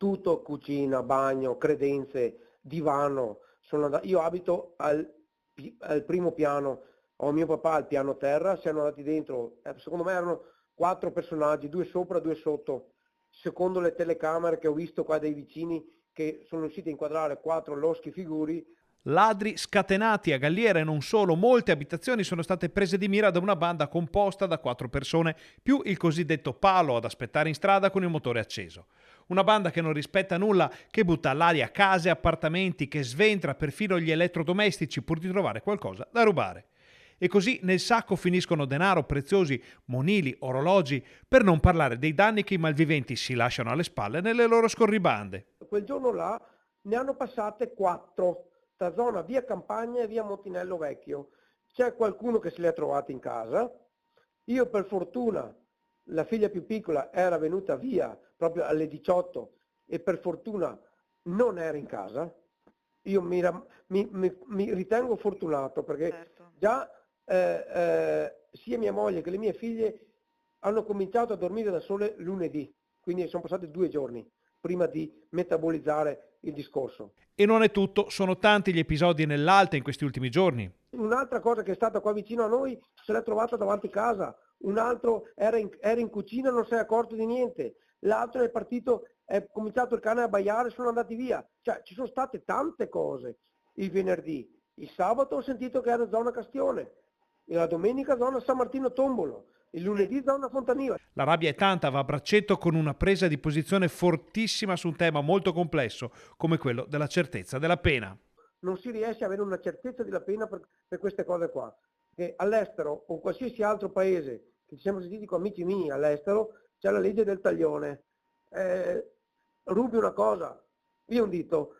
tutto, cucina, bagno, credenze, divano. Io abito al primo piano, ho mio papà al piano terra, siamo andati dentro, secondo me erano 4 personaggi, 2 sopra, 2 sotto, secondo le telecamere che ho visto qua dei vicini che sono riusciti a inquadrare 4 loschi figuri. Ladri scatenati a Galliera e non solo, molte abitazioni sono state prese di mira da una banda composta da 4 persone, più il cosiddetto palo ad aspettare in strada con il motore acceso. Una banda che non rispetta nulla, che butta all'aria case e appartamenti, che sventra perfino gli elettrodomestici pur di trovare qualcosa da rubare. E così nel sacco finiscono denaro, preziosi, monili, orologi, per non parlare dei danni che i malviventi si lasciano alle spalle nelle loro scorribande. Quel giorno là ne hanno passate 4, tra zona via Campagna e via Montinello Vecchio. C'è qualcuno che se li ha trovati in casa. Io per fortuna, la figlia più piccola era venuta via proprio alle 18 e per fortuna non era in casa. Io mi ritengo fortunato perché Certo. già sia mia moglie che le mie figlie hanno cominciato a dormire da sole lunedì, quindi sono passati 2 giorni prima di metabolizzare il discorso. E non è tutto, sono tanti gli episodi nell'Alta in questi ultimi giorni. Un'altra cosa che è stata qua vicino a noi se l'è trovata davanti casa, un altro era in cucina e non si è accorto di niente, l'altro è partito, è cominciato il cane a abbaiare e sono andati via. Cioè ci sono state tante cose il venerdì, il sabato ho sentito che era zona Castione, e la domenica zona San Martino Tombolo, il lunedì zona Fontaniva. La rabbia è tanta, va a braccetto con una presa di posizione fortissima su un tema molto complesso come quello della certezza della pena. Non si riesce a avere una certezza della pena per queste cose qua. Che all'estero o in qualsiasi altro paese, che ci siamo sentiti con amici miei all'estero, c'è la legge del taglione. Rubi una cosa, via un dito,